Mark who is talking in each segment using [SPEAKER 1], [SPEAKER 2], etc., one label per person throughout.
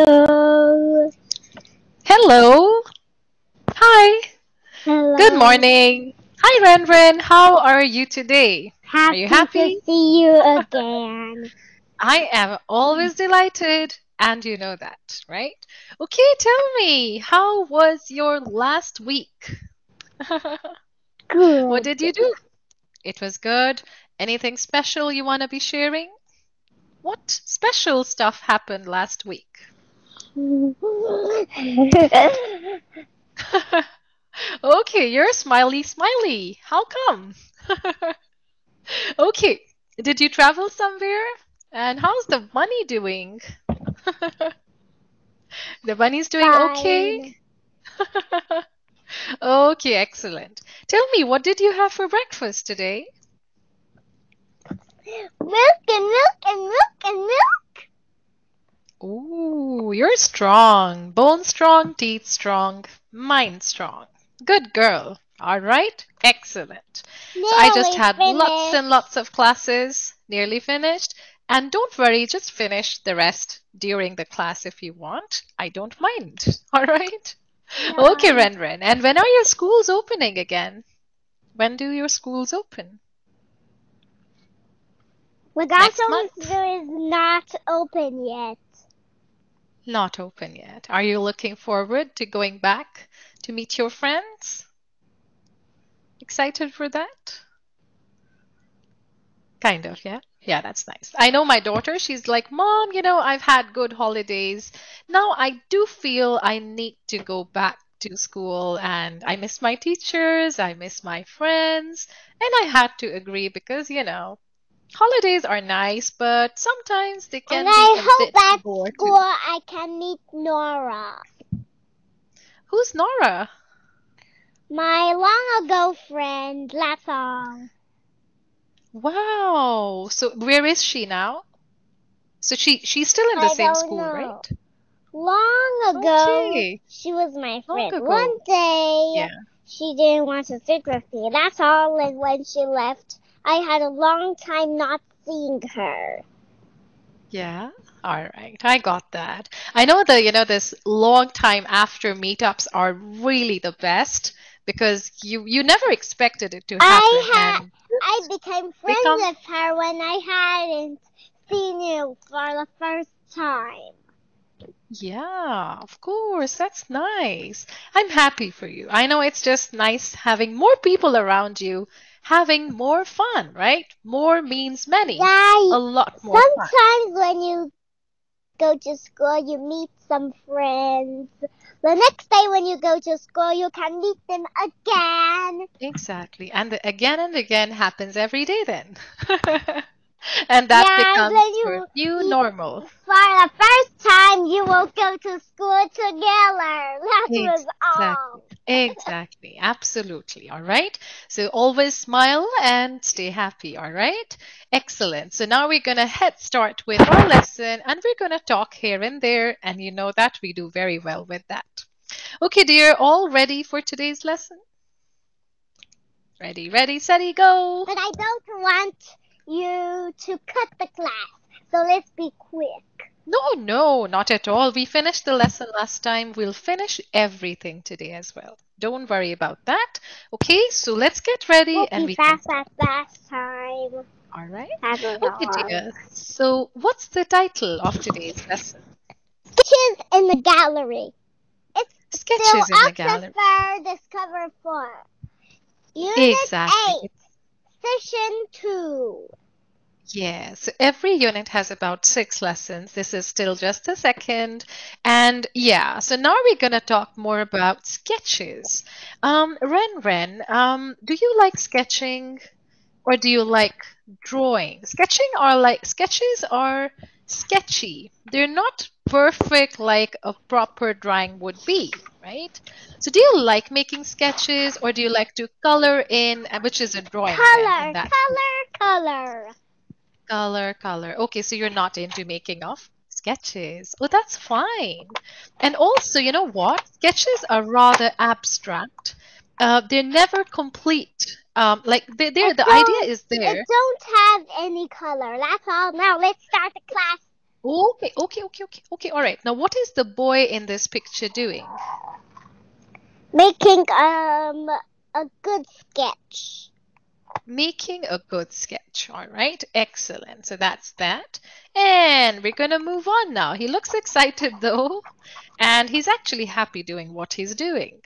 [SPEAKER 1] Hello.
[SPEAKER 2] Hello. Hi. Good
[SPEAKER 1] Hello.
[SPEAKER 2] morning. Hi, Renren. How are you today? Are you
[SPEAKER 1] Happy to
[SPEAKER 2] happy?
[SPEAKER 1] see you again.
[SPEAKER 2] I am always delighted, and you know that, right? Okay, tell me, how was your last week? What
[SPEAKER 1] Good.
[SPEAKER 2] did you do? It was good. Anything special you want to be sharing? What special stuff happened last week? Okay, you're smiley, smiley. How come? Okay, did you travel somewhere? And how's the bunny doing? The bunny's doing okay?
[SPEAKER 1] Fine.
[SPEAKER 2] Okay, excellent. Tell me, what did you have for breakfast today?
[SPEAKER 1] Milk and milk and milk and milk.
[SPEAKER 2] Ooh, you're strong. Bone strong, teeth strong, mind strong. Good girl. All right, excellent. So I just
[SPEAKER 1] Nearly
[SPEAKER 2] had lots and
[SPEAKER 1] finished.
[SPEAKER 2] lots of classes, nearly finished. And don't worry, just finish the rest during the class if you want. I don't mind. All right? Okay,
[SPEAKER 1] Yeah.
[SPEAKER 2] Renren. And when are your schools opening again? When do your schools open? Next
[SPEAKER 1] Legato
[SPEAKER 2] month?
[SPEAKER 1] is not open yet.
[SPEAKER 2] Not open yet. Are you looking forward to going back to meet your friends? Excited for that? Kind of, yeah. Yeah, that's nice. I know my daughter, she's like, Mom, I've had good holidays. Now I do feel I need to go back to school and I miss my teachers, I miss my friends. And I had to agree because, holidays are nice, but sometimes they
[SPEAKER 1] And
[SPEAKER 2] can be
[SPEAKER 1] I
[SPEAKER 2] a
[SPEAKER 1] hope
[SPEAKER 2] bit
[SPEAKER 1] at
[SPEAKER 2] bored
[SPEAKER 1] school
[SPEAKER 2] too.
[SPEAKER 1] I can meet Nora,
[SPEAKER 2] Who's Nora?
[SPEAKER 1] my long ago friend. That's all.
[SPEAKER 2] Wow. So where is she now? So she's still in the
[SPEAKER 1] I
[SPEAKER 2] same
[SPEAKER 1] don't
[SPEAKER 2] school,
[SPEAKER 1] know.
[SPEAKER 2] right?
[SPEAKER 1] Long ago,
[SPEAKER 2] Okay.
[SPEAKER 1] she was my
[SPEAKER 2] Long
[SPEAKER 1] friend.
[SPEAKER 2] ago.
[SPEAKER 1] One day,
[SPEAKER 2] Yeah.
[SPEAKER 1] she didn't want to sit with me. That's all. And when she left, I had a long time not seeing her.
[SPEAKER 2] Yeah. All right. I got that. I know that, this long time after meetups are really the best because you never expected it to happen and
[SPEAKER 1] I became
[SPEAKER 2] they
[SPEAKER 1] friends
[SPEAKER 2] come.
[SPEAKER 1] with her when I hadn't seen you for the first time.
[SPEAKER 2] Yeah, of course. That's nice. I'm happy for you. I know it's just nice having more people around you, having more fun, right? More means many.
[SPEAKER 1] Yeah,
[SPEAKER 2] A lot more fun.
[SPEAKER 1] sometimes when you go to school, you meet some friends. The next day when you go to school, you can meet them again.
[SPEAKER 2] Exactly. And again happens every day then. And that
[SPEAKER 1] Yeah, and
[SPEAKER 2] becomes
[SPEAKER 1] then
[SPEAKER 2] your new
[SPEAKER 1] you,
[SPEAKER 2] normal.
[SPEAKER 1] for the first time, you will go to school together. That was
[SPEAKER 2] Exactly.
[SPEAKER 1] all.
[SPEAKER 2] Exactly. Absolutely. All right. So always smile and stay happy. All right. Excellent. So now we're going to head start with our lesson and we're going to talk here and there. And you know that we do very well with that. Okay, dear. All ready for today's lesson? Ready, ready, steady, go.
[SPEAKER 1] But I don't want you to cut the class, so let's be quick.
[SPEAKER 2] No, no, not at all. We finished the lesson last time. We'll finish everything today as well. Don't worry about that. Okay, so let's get ready
[SPEAKER 1] We'll
[SPEAKER 2] and
[SPEAKER 1] be
[SPEAKER 2] we can
[SPEAKER 1] fast
[SPEAKER 2] start.
[SPEAKER 1] at last time.
[SPEAKER 2] All right.
[SPEAKER 1] That was
[SPEAKER 2] Okay,
[SPEAKER 1] all.
[SPEAKER 2] dear. So, what's the title of today's lesson?
[SPEAKER 1] Sketches in the gallery. It's still
[SPEAKER 2] Sketches in the
[SPEAKER 1] up
[SPEAKER 2] gallery.
[SPEAKER 1] for Discover 4. Unit
[SPEAKER 2] Exactly.
[SPEAKER 1] 8, Session 2.
[SPEAKER 2] Yeah, so every unit has about 6 lessons. This is still just the second. And yeah, so now we're going to talk more about sketches. Ren, do you like sketching or do you like drawing? Sketches are sketchy. They're not perfect like a proper drawing would be, right? So do you like making sketches or do you like to color in, which is a drawing then in
[SPEAKER 1] Color,
[SPEAKER 2] that case?
[SPEAKER 1] color, color.
[SPEAKER 2] Color, color. Okay, so you're not into making of sketches. Oh, that's fine. And also, you know what? Sketches are rather abstract. They're never complete. The idea is
[SPEAKER 1] It
[SPEAKER 2] there.
[SPEAKER 1] don't have any color. That's all. Now let's start the class.
[SPEAKER 2] Okay. All right. Now, what is the boy in this picture doing?
[SPEAKER 1] Making a good sketch.
[SPEAKER 2] Making a good sketch. All right. Excellent. So that's that. And we're going to move on now. He looks excited though, and he's actually happy doing what he's doing.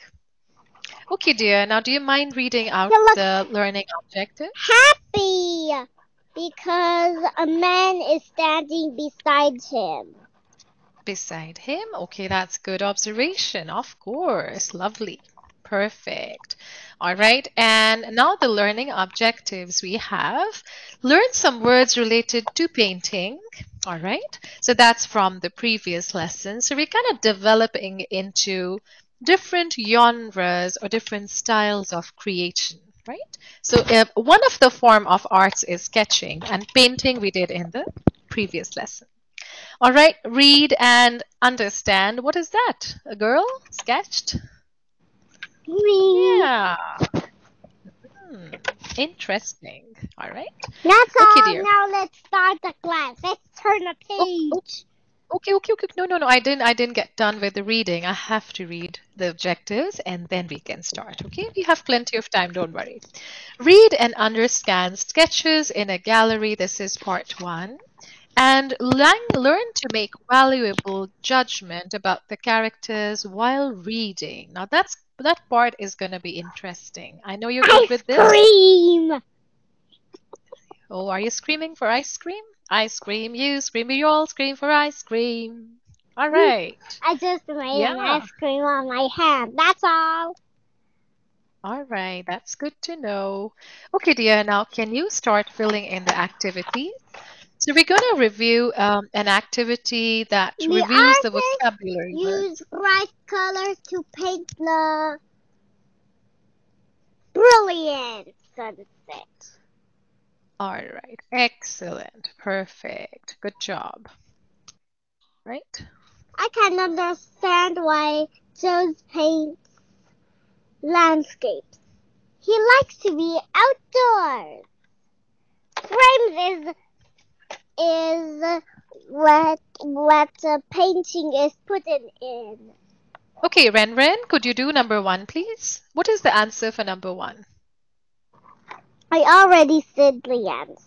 [SPEAKER 2] Okay, dear. Now, do you mind reading out
[SPEAKER 1] He looks
[SPEAKER 2] the learning objective?
[SPEAKER 1] happy because a man is standing beside him.
[SPEAKER 2] Beside him? Okay, that's good observation. Of course. Lovely. Perfect. All right. And now the learning objectives we have. Learn some words related to painting. All right. So that's from the previous lesson. So we're kind of developing into different genres or different styles of creation. Right. So one of the form of arts is sketching, and painting we did in the previous lesson. All right, read and understand. What is that? A girl sketched?
[SPEAKER 1] Me.
[SPEAKER 2] Yeah. Interesting. All right.
[SPEAKER 1] That's
[SPEAKER 2] Okay,
[SPEAKER 1] all.
[SPEAKER 2] dear.
[SPEAKER 1] Now let's start the class. Let's turn the
[SPEAKER 2] Oh,
[SPEAKER 1] page.
[SPEAKER 2] okay. No. I didn't get done with the reading. I have to read the objectives and then we can start. Okay. We have plenty of time. Don't worry. Read and understand sketches in a gallery. This is part 1. And learn to make valuable judgment about the characters while reading. Now that part is going to be interesting. I know you're good with this.
[SPEAKER 1] Cream.
[SPEAKER 2] Oh, are you screaming for ice cream? Ice cream, you scream, we all scream for ice cream. All right.
[SPEAKER 1] I just made an
[SPEAKER 2] Yeah.
[SPEAKER 1] ice cream on my hand. That's all.
[SPEAKER 2] All right. That's good to know. Okay, dear. Now, can you start filling in the activities? So we're going to review an activity that
[SPEAKER 1] The
[SPEAKER 2] reviews the
[SPEAKER 1] artist
[SPEAKER 2] vocabulary words.
[SPEAKER 1] use bright colors to paint the brilliant sunset.
[SPEAKER 2] All right. Excellent. Perfect. Good job. Right?
[SPEAKER 1] I can understand why Joe paints landscapes. He likes to be outdoors. Frames is what painting is put in.
[SPEAKER 2] Okay, Ren, could you do number 1, please? What is the answer for number 1?
[SPEAKER 1] I already said the answer.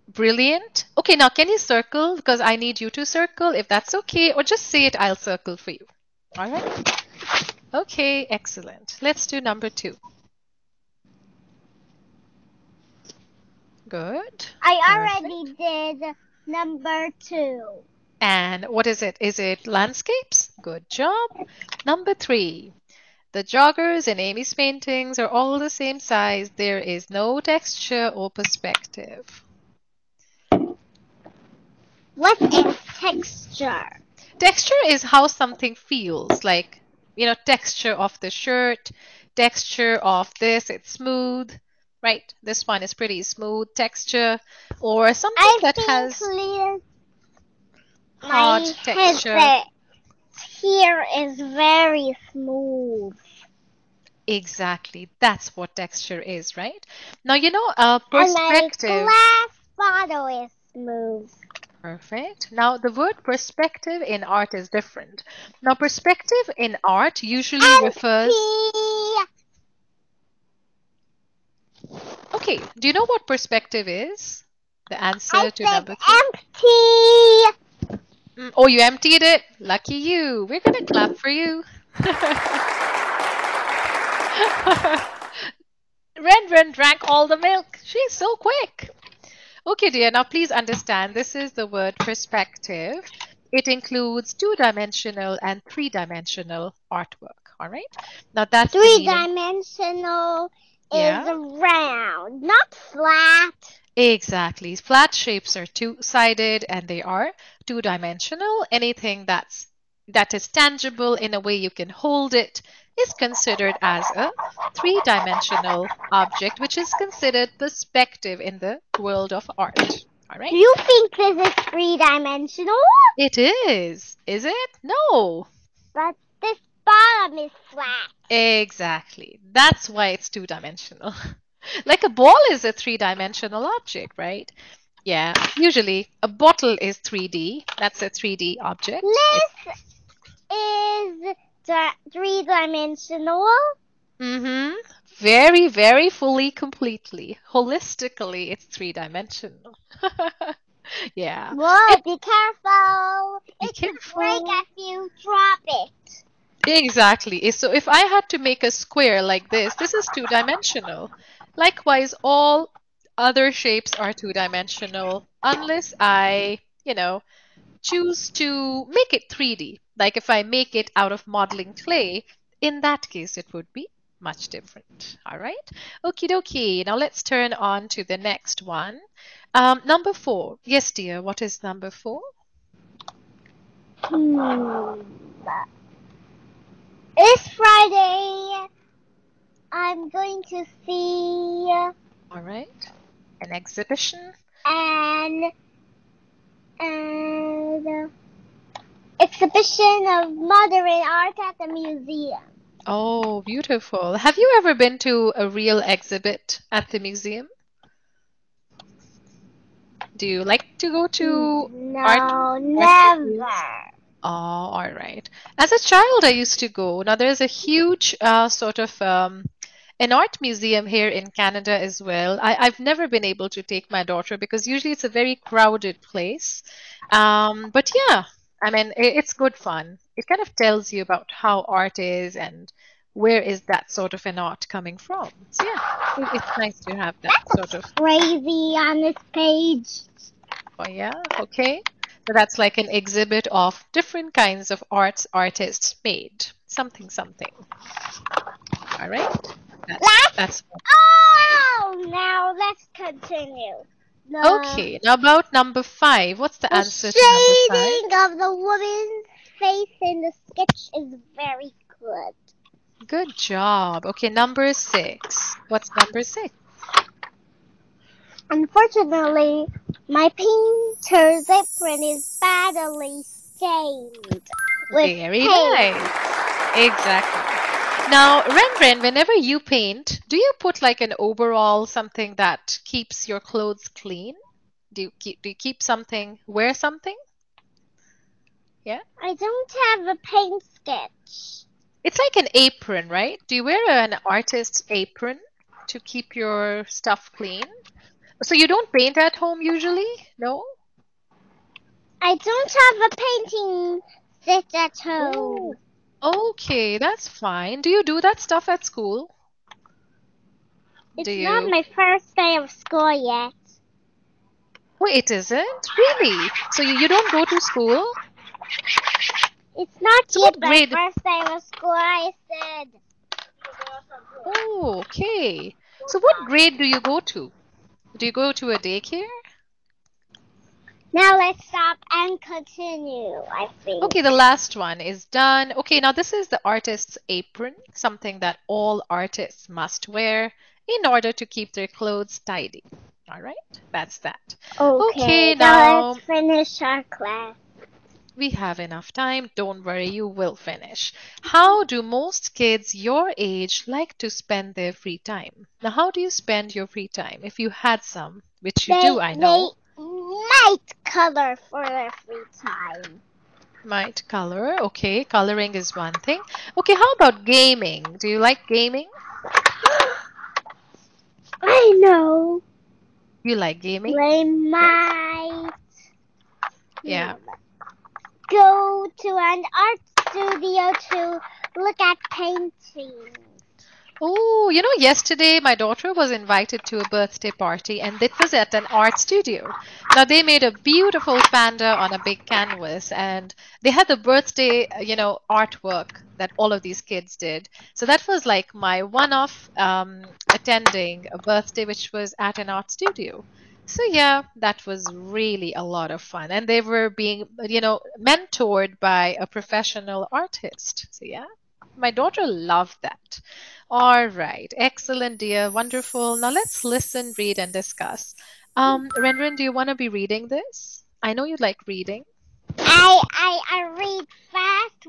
[SPEAKER 2] Brilliant. Okay, now can you circle? Because I need you to circle, if that's okay, or just say it, I'll circle for you. All right? Okay, excellent. Let's do number 2. Good.
[SPEAKER 1] I already did number 2.
[SPEAKER 2] And what is it? Is it landscapes? Good job. Number 3. The joggers in Amy's paintings are all the same size. There is no texture or perspective.
[SPEAKER 1] What is texture?
[SPEAKER 2] Texture is how something feels, like, texture of the shirt, texture of this, it's smooth, right? This one is pretty smooth texture, or something that has hard texture.
[SPEAKER 1] Headset here is very smooth.
[SPEAKER 2] Exactly, that's what texture is, right? Now, perspective.
[SPEAKER 1] And my glass bottle is smooth.
[SPEAKER 2] Perfect. Now, the word perspective in art is different. Now, perspective in art usually refers... Okay, do you know what perspective is? The answer to number 3.
[SPEAKER 1] Empty.
[SPEAKER 2] Oh, you emptied it? Lucky you. We're going to clap for you. Ren drank all the milk. She's so quick. Okay, dear. Now, please understand, this is the word perspective. It includes 2-dimensional and 3-dimensional artwork. All right? Now, that's
[SPEAKER 1] 3-dimensional is round, not flat.
[SPEAKER 2] Exactly. Flat shapes are 2-sided and they are 2-dimensional. Anything that is tangible in a way you can hold it is considered as a 3-dimensional object, which is considered perspective in the world of art. All right?
[SPEAKER 1] Do you think this is 3-dimensional?
[SPEAKER 2] It is. Is it? No.
[SPEAKER 1] But this bottom is flat.
[SPEAKER 2] Exactly. That's why it's 2-dimensional. Like a ball is a 3-dimensional object, right? Yeah, usually a bottle is 3D. That's a 3D object. It's
[SPEAKER 1] This is three-dimensional.
[SPEAKER 2] mm-hmm, very, very fully, completely, holistically, it's three-dimensional. Yeah.
[SPEAKER 1] Whoa,
[SPEAKER 2] And
[SPEAKER 1] be careful.
[SPEAKER 2] be
[SPEAKER 1] It could break
[SPEAKER 2] careful.
[SPEAKER 1] if you drop it.
[SPEAKER 2] Exactly. So if I had to make a square like this is two-dimensional. Likewise, all other shapes are two-dimensional unless I choose to make it 3D. Like if I make it out of modeling clay, in that case, it would be much different. All right. Okie dokie. Now let's turn on to the next one. Number four. Yes, dear. What is number four?
[SPEAKER 1] Hmm. This Friday, I'm going to see
[SPEAKER 2] All right. An exhibition.
[SPEAKER 1] an an exhibition of modern art at the museum.
[SPEAKER 2] Oh, beautiful. Have you ever been to a real exhibit at the museum? Do you like to go to art
[SPEAKER 1] No,
[SPEAKER 2] art
[SPEAKER 1] never.
[SPEAKER 2] museums? Oh, all right. As a child, I used to go. Now, there's a huge sort of an art museum here in Canada as well. I've never been able to take my daughter because usually it's a very crowded place. But yeah, I mean, it's good fun. It kind of tells you about how art is and where is that sort of an art coming from. So yeah, it's nice to have that sort of.
[SPEAKER 1] Crazy on this page.
[SPEAKER 2] Oh yeah, okay. So that's like an exhibit of different kinds of artists made. Something, something. All right.
[SPEAKER 1] Let's.
[SPEAKER 2] That's
[SPEAKER 1] Oh, now let's continue.
[SPEAKER 2] okay. Now about number five. What's the
[SPEAKER 1] The
[SPEAKER 2] answer to number five?
[SPEAKER 1] shading of the woman's face in the sketch is very good.
[SPEAKER 2] Good job. Okay, number six. What's number six?
[SPEAKER 1] Unfortunately, my painter's apron is badly stained with
[SPEAKER 2] Very
[SPEAKER 1] paint.
[SPEAKER 2] nice. Exactly. Now, Ren, whenever you paint, do you put like an overall something that keeps your clothes clean? Do you keep something, wear something? Yeah.
[SPEAKER 1] I don't have a paint sketch.
[SPEAKER 2] It's like an apron, right? Do you wear an artist's apron to keep your stuff clean? So you don't paint at home usually? No?
[SPEAKER 1] I don't have a painting set at home.
[SPEAKER 2] Oh, okay, that's fine. Do you do that stuff at school?
[SPEAKER 1] It's
[SPEAKER 2] Do
[SPEAKER 1] not
[SPEAKER 2] you?
[SPEAKER 1] my first day of school yet.
[SPEAKER 2] Wait, it isn't? Really? So you don't go to school?
[SPEAKER 1] It's not
[SPEAKER 2] So
[SPEAKER 1] yet
[SPEAKER 2] what
[SPEAKER 1] my
[SPEAKER 2] grade?
[SPEAKER 1] first day of school, I said.
[SPEAKER 2] Oh, okay. So what grade do you go to? Do you go to a daycare?
[SPEAKER 1] Now let's stop and continue, I think.
[SPEAKER 2] Okay, the last one is done. Okay, now this is the artist's apron, something that all artists must wear in order to keep their clothes tidy. All right, that's that. Okay,
[SPEAKER 1] Now
[SPEAKER 2] now
[SPEAKER 1] let's finish our class.
[SPEAKER 2] we have enough time. Don't worry, you will finish. How do most kids your age like to spend their free time? Now, how do you spend your free time? If you had some, which you do, I know.
[SPEAKER 1] They might color for their free time.
[SPEAKER 2] Might color. Okay, coloring is one thing. Okay, how about gaming? Do you like gaming?
[SPEAKER 1] I know.
[SPEAKER 2] You like gaming?
[SPEAKER 1] They might
[SPEAKER 2] Yeah.
[SPEAKER 1] go to an art studio to look at paintings.
[SPEAKER 2] Oh, yesterday my daughter was invited to a birthday party and it was at an art studio. Now they made a beautiful panda on a big canvas and they had the birthday, artwork that all of these kids did. So that was like my one-off attending a birthday which was at an art studio. So yeah, that was really a lot of fun. And they were being, mentored by a professional artist. So yeah, my daughter loved that. All right. Excellent, dear. Wonderful. Now let's listen, read, and discuss. Renren, do you want to be reading this? I know you like reading.
[SPEAKER 1] I read fast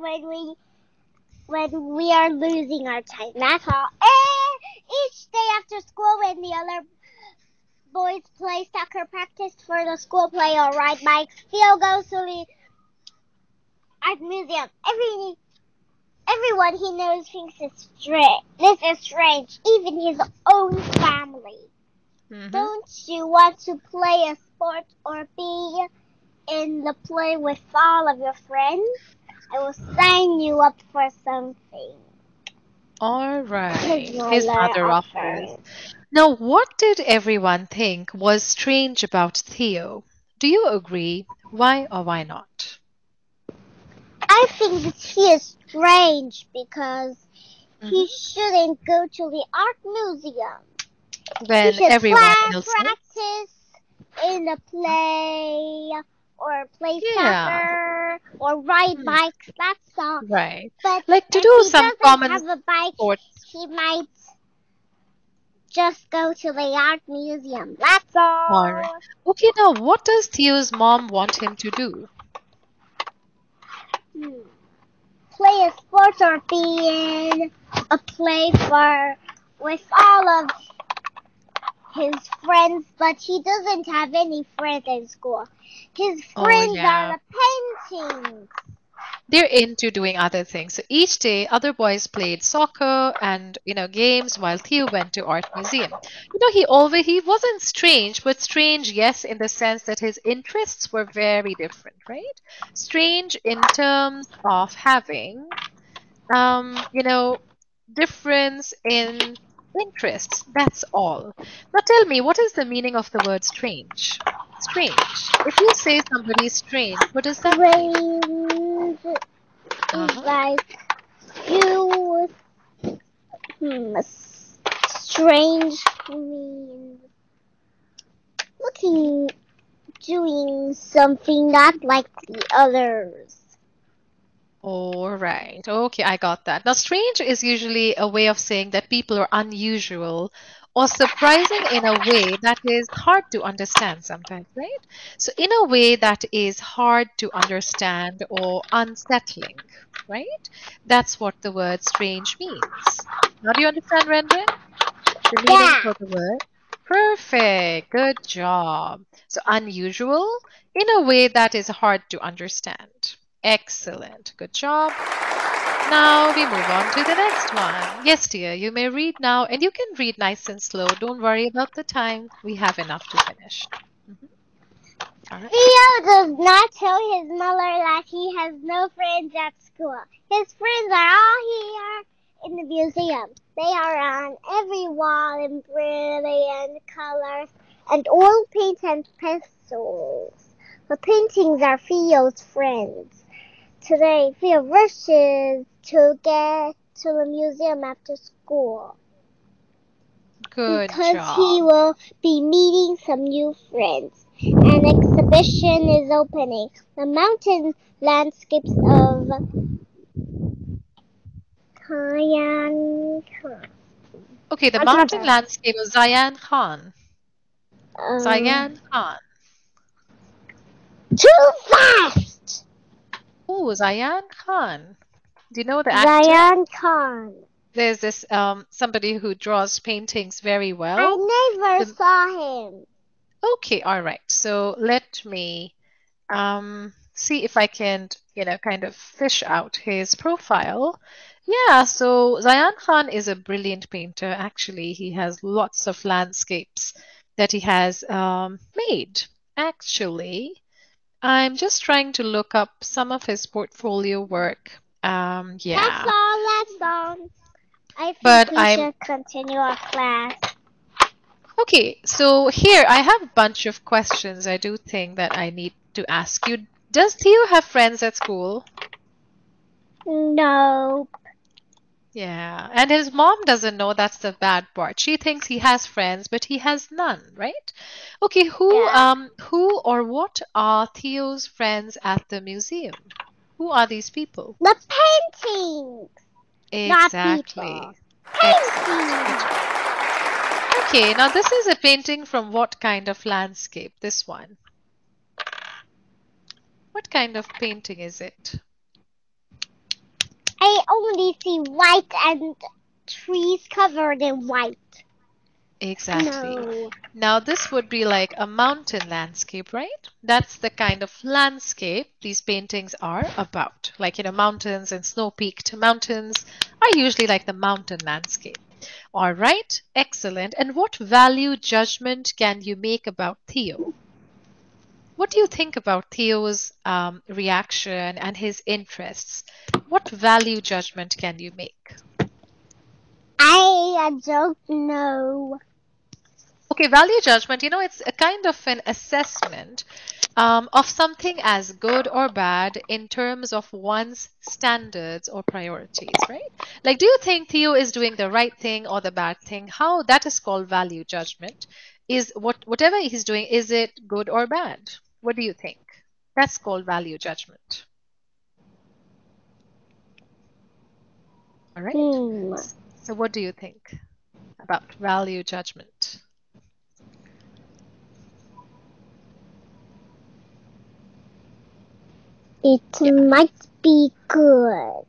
[SPEAKER 1] when we are losing our time. That's all. And each day after school, when boys play soccer, practice for the school play, or ride bikes. Theo goes to the art museum. Everyone he knows thinks this is strange, even his own family. Don't you want to play a sport or be in the play with all of your friends? I will sign you up for something.
[SPEAKER 2] All right.
[SPEAKER 1] His
[SPEAKER 2] His
[SPEAKER 1] mother
[SPEAKER 2] mother offers. Now, what did everyone think was strange about Theo? Do you agree? Why or why not?
[SPEAKER 1] I think that he is strange because he shouldn't go to the art museum.
[SPEAKER 2] When
[SPEAKER 1] He should
[SPEAKER 2] everyone else knows?
[SPEAKER 1] practice in the play or play soccer or ride bikes. That's all.
[SPEAKER 2] Right.
[SPEAKER 1] But
[SPEAKER 2] Like to
[SPEAKER 1] if
[SPEAKER 2] do
[SPEAKER 1] he
[SPEAKER 2] some
[SPEAKER 1] doesn't
[SPEAKER 2] common
[SPEAKER 1] have a bike,
[SPEAKER 2] sports.
[SPEAKER 1] he might just go to the art museum. That's all.
[SPEAKER 2] All right. Okay, now what does Theo's mom want him to do?
[SPEAKER 1] Play a sport or be in a play with all of his friends, but he doesn't have any friends in school. His friends are the paintings.
[SPEAKER 2] They're into doing other things. So each day, other boys played soccer and games, while Theo went to art museum. He wasn't strange, but strange, yes, in the sense that his interests were very different, right? Strange in terms of having, difference in interests. That's all. Now tell me, what is the meaning of the word strange? Strange. If you say somebody is strange, what does that mean?
[SPEAKER 1] Strange is like you. Strange means doing something not like the others.
[SPEAKER 2] All right. Okay, I got that. Now, strange is usually a way of saying that people are unusual or surprising in a way that is hard to understand sometimes, right? So, in a way that is hard to understand or unsettling, right? That's what the word strange means. Now, do you understand, Rendon? The meaning for the word? Perfect. Good job. So, unusual in a way that is hard to understand. Excellent. Good job. Now we move on to the next one. Yes, dear, you may read now, and you can read nice and slow. Don't worry about the time. We have enough to finish. All right.
[SPEAKER 1] Theo does not tell his mother that he has no friends at school. His friends are all here in the museum. They are on every wall in brilliant colors and oil paint and pencils. The paintings are Theo's friends. Today, Theo rushes to get to the museum after school.
[SPEAKER 2] Good
[SPEAKER 1] because
[SPEAKER 2] job.
[SPEAKER 1] he will be meeting some new friends. An exhibition is opening. The mountain landscapes of Zion Khan.
[SPEAKER 2] Okay, the mountain landscape of Zion Khan. Zion Khan.
[SPEAKER 1] Too fast!
[SPEAKER 2] Oh, Zion Khan. Do you know the actor?
[SPEAKER 1] Zion Khan.
[SPEAKER 2] There's this somebody who draws paintings very well.
[SPEAKER 1] I never saw him.
[SPEAKER 2] Okay, all right. So let me see if I can, kind of fish out his profile. Yeah, so Zion Khan is a brilliant painter. Actually, he has lots of landscapes that he has made. Actually, I'm just trying to look up some of his portfolio work. Yeah.
[SPEAKER 1] That's all. I
[SPEAKER 2] But
[SPEAKER 1] think we should continue our class.
[SPEAKER 2] Okay, so here I have a bunch of questions I do think that I need to ask you. Does Theo have friends at school?
[SPEAKER 1] No.
[SPEAKER 2] Yeah, and his mom doesn't know. That's the bad part. She thinks he has friends, but he has none, right? Okay, who or what are Theo's friends at the museum? Who are these people?
[SPEAKER 1] The paintings.
[SPEAKER 2] Exactly.
[SPEAKER 1] Not people. Paintings.
[SPEAKER 2] Okay, now this is a painting from what kind of landscape? This one. What kind of painting is it?
[SPEAKER 1] I only see white and trees covered in white.
[SPEAKER 2] Exactly.
[SPEAKER 1] No.
[SPEAKER 2] Now, this would be like a mountain landscape, right? That's the kind of landscape these paintings are about. Like, mountains and snow-peaked mountains are usually like the mountain landscape. All right, excellent. And what value judgment can you make about Theo? What do you think about Theo's reaction and his interests? What value judgment can you make?
[SPEAKER 1] I don't know.
[SPEAKER 2] Okay, value judgment, it's a kind of an assessment of something as good or bad in terms of one's standards or priorities, right? Like, do you think Theo is doing the right thing or the bad thing? How that is called value judgment. Is whatever he's doing, is it good or bad? What do you think? That's called value judgment. All right. So what do you think about value judgment?
[SPEAKER 1] It might be good.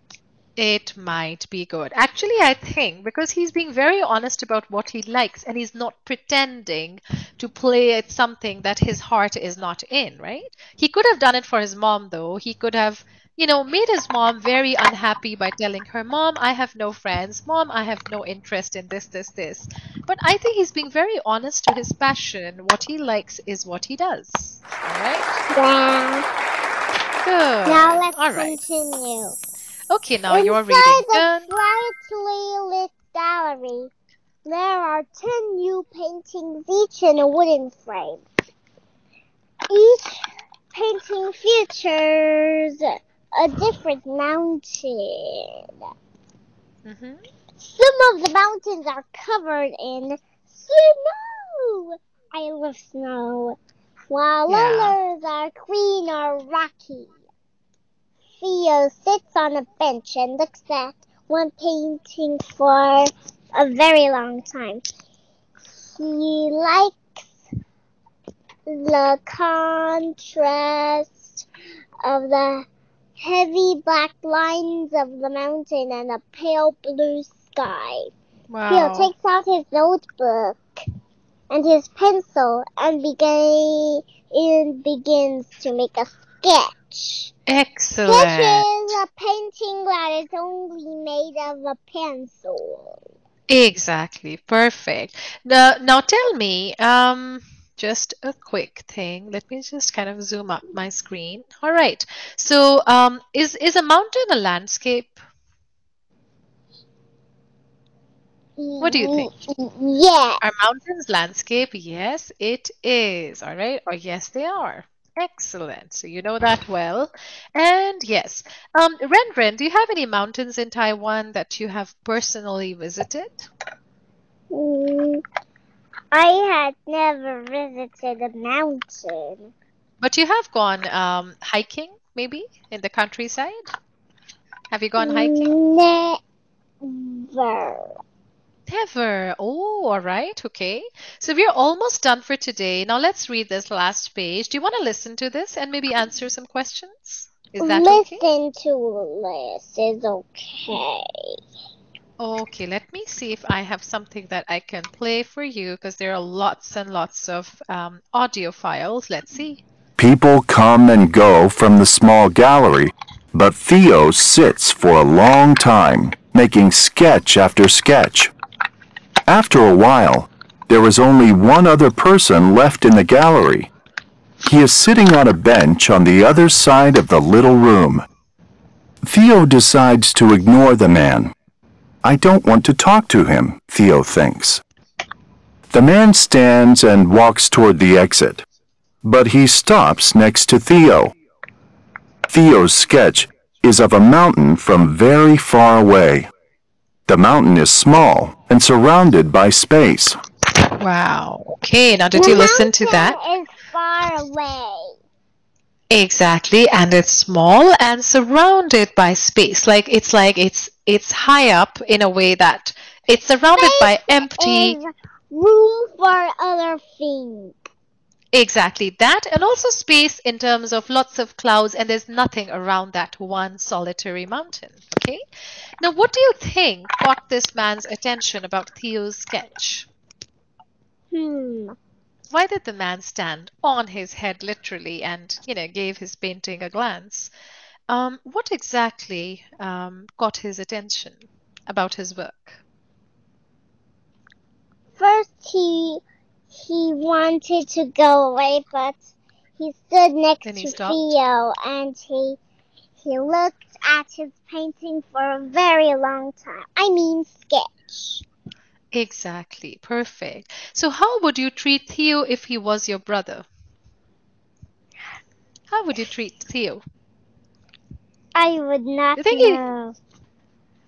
[SPEAKER 2] It might be good. Actually, I think because he's being very honest about what he likes and he's not pretending to play at something that his heart is not in, right? He could have done it for his mom, though. He could have, made his mom very unhappy by telling her, Mom, I have no friends. Mom, I have no interest in this, this, this. But I think he's being very honest to his passion. What he likes is what he does. All right?
[SPEAKER 1] Yeah.
[SPEAKER 2] Good.
[SPEAKER 1] Now let's
[SPEAKER 2] All right.
[SPEAKER 1] continue.
[SPEAKER 2] Okay, now you're reading.
[SPEAKER 1] Inside the brightly lit gallery, there are 10 new paintings, each in a wooden frame. Each painting features a different mountain. Some of the mountains are covered in snow. I love snow. While others are clean or rocky. Theo sits on a bench and looks at one painting for a very long time. He likes the contrast of the heavy black lines of the mountain and the pale blue sky.
[SPEAKER 2] Wow.
[SPEAKER 1] Theo takes out his notebook and his pencil and begins to make a sketch.
[SPEAKER 2] Excellent.
[SPEAKER 1] Sketch is a painting that is only made of a pencil.
[SPEAKER 2] Exactly. Perfect. Now tell me, just a quick thing. Let me just kind of zoom up my screen. All right. So, is a mountain a landscape? What do you think?
[SPEAKER 1] Yes.
[SPEAKER 2] Are mountains landscape? Yes, it is. All right. Or yes, they are. Excellent. So you know that well. And yes, Ren, do you have any mountains in Taiwan that you have personally visited?
[SPEAKER 1] I had never visited a mountain.
[SPEAKER 2] But you have gone hiking, maybe, in the countryside? Have you gone hiking?
[SPEAKER 1] Never.
[SPEAKER 2] Never. Oh, all right. Okay. So we're almost done for today. Now let's read this last page. Do you want to listen to this and maybe answer some questions? Is that okay?
[SPEAKER 1] Listen to this is okay.
[SPEAKER 2] Okay, let me see if I have something that I can play for you because there are lots and lots of audio files. Let's see.
[SPEAKER 3] People come and go from the small gallery, but Theo sits for a long time, making sketch after sketch. After a while, there is only one other person left in the gallery. He is sitting on a bench on the other side of the little room. Theo decides to ignore the man. I don't want to talk to him, Theo thinks. The man stands and walks toward the exit, but he stops next to Theo. Theo's sketch is of a mountain from very far away. The mountain is small and surrounded by space.
[SPEAKER 2] Wow. Okay, now did you listen to that?
[SPEAKER 1] The mountain is far away.
[SPEAKER 2] Exactly, and it's small and surrounded by space. It's high up in a way that it's surrounded by empty
[SPEAKER 1] room for other things.
[SPEAKER 2] Exactly that, and also space in terms of lots of clouds, and there's nothing around that one solitary mountain. Okay, now what do you think caught this man's attention about Theo's sketch?
[SPEAKER 1] Hmm.
[SPEAKER 2] Why did the man stand on his head literally and, gave his painting a glance? What exactly caught his attention about his work?
[SPEAKER 1] First, he wanted to go away, but he stood next
[SPEAKER 2] Then he
[SPEAKER 1] to
[SPEAKER 2] stopped.
[SPEAKER 1] Theo, and he looked at his painting for a very long time. I mean, sketch.
[SPEAKER 2] Exactly. Perfect. So how would you treat Theo if he was your brother? How would you treat Theo?
[SPEAKER 1] I would not
[SPEAKER 2] You think
[SPEAKER 1] know.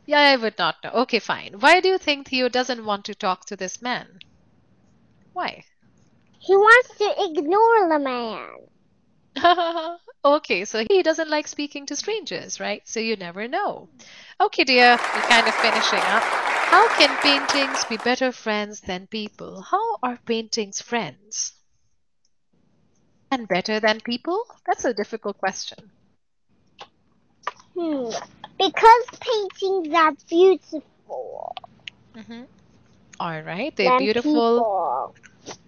[SPEAKER 2] Yeah, I would not know. Okay, fine. Why do you think Theo doesn't want to talk to this man? Why?
[SPEAKER 1] He wants to ignore the man.
[SPEAKER 2] Okay, so he doesn't like speaking to strangers, right? So you never know. Okay, dear, we're kind of finishing up. How can paintings be better friends than people? How are paintings friends? And better than people? That's a difficult question.
[SPEAKER 1] Because paintings are beautiful
[SPEAKER 2] All right, they're
[SPEAKER 1] than
[SPEAKER 2] beautiful.
[SPEAKER 1] people.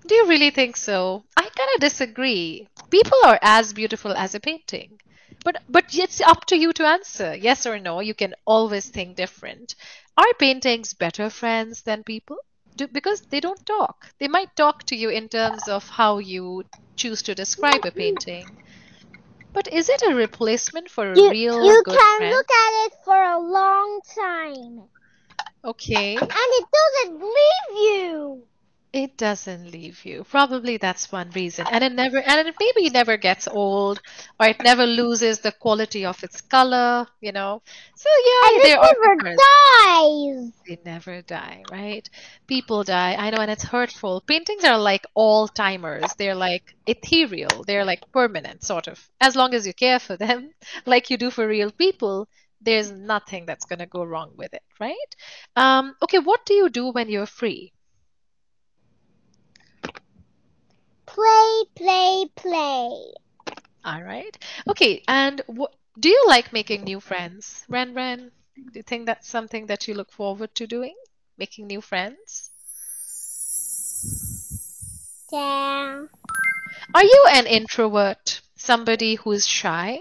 [SPEAKER 2] Do you really think so? I kind of disagree. People are as beautiful as a painting. But it's up to you to answer. Yes or no. You can always think different. Are paintings better friends than people? Because they don't talk. They might talk to you in terms of how you choose to describe a painting. But is it a replacement for a real
[SPEAKER 1] You
[SPEAKER 2] good
[SPEAKER 1] can
[SPEAKER 2] friend?
[SPEAKER 1] look at it for a long time.
[SPEAKER 2] Okay.
[SPEAKER 1] And it doesn't leave you.
[SPEAKER 2] It doesn't leave you. Probably that's one reason. And it maybe never gets old or it never loses the quality of its color. So
[SPEAKER 1] And
[SPEAKER 2] yeah,
[SPEAKER 1] it
[SPEAKER 2] there are
[SPEAKER 1] never dies.
[SPEAKER 2] they never die, right? People die. I know, and it's hurtful. Paintings are like all timers. They're like ethereal. They're like permanent, sort of. As long as you care for them, like you do for real people, there's nothing that's gonna go wrong with it, right? Okay, what do you do when you're free?
[SPEAKER 1] Play, play, play.
[SPEAKER 2] All right. Okay, and do you like making new friends, Ren? Do you think that's something that you look forward to doing? Making new friends?
[SPEAKER 1] Yeah.
[SPEAKER 2] Are you an introvert? Somebody who's shy?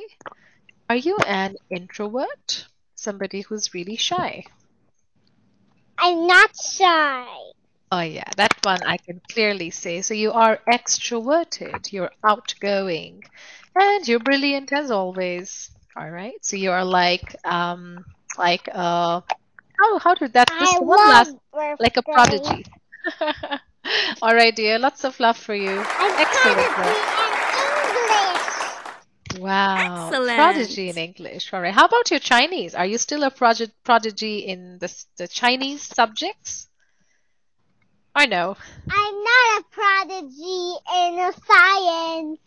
[SPEAKER 2] Are you an introvert? Somebody who's really shy?
[SPEAKER 1] I'm not shy.
[SPEAKER 2] Oh, yeah, that one I can clearly say. So you are extroverted, you're outgoing, and you're brilliant as always. All right. So you are like how did that just
[SPEAKER 1] I
[SPEAKER 2] one last
[SPEAKER 1] love
[SPEAKER 2] like a
[SPEAKER 1] birthday.
[SPEAKER 2] prodigy. All right, dear. Lots of love for you.
[SPEAKER 1] I'm
[SPEAKER 2] Excellent work.
[SPEAKER 1] prodigy in English.
[SPEAKER 2] Wow. Prodigy in
[SPEAKER 4] Excellent.
[SPEAKER 2] English. All right. How about your Chinese? Are you still a prodigy in the Chinese subjects? Or no?
[SPEAKER 1] I'm not a prodigy in science.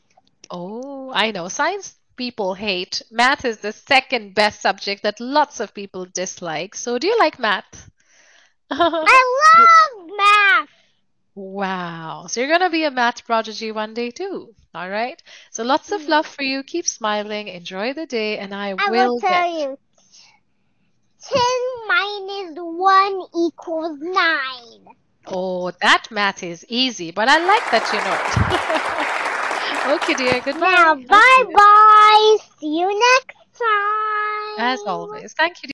[SPEAKER 2] Oh, I know. Science people hate. Math is the second best subject that lots of people dislike. So, do you like math?
[SPEAKER 1] I love math.
[SPEAKER 2] Wow. So, you're going to be a math prodigy one day too. All right. So, lots of love for you. Keep smiling. Enjoy the day. And I
[SPEAKER 1] I will
[SPEAKER 2] will
[SPEAKER 1] tell
[SPEAKER 2] get.
[SPEAKER 1] you. 10 minus 1 equals 9.
[SPEAKER 2] Oh, that math is easy, but I like that you know it. Okay, dear. Goodbye.
[SPEAKER 1] Now,
[SPEAKER 2] I'll see you.
[SPEAKER 1] bye-bye. See you next time.
[SPEAKER 2] As always. Thank you.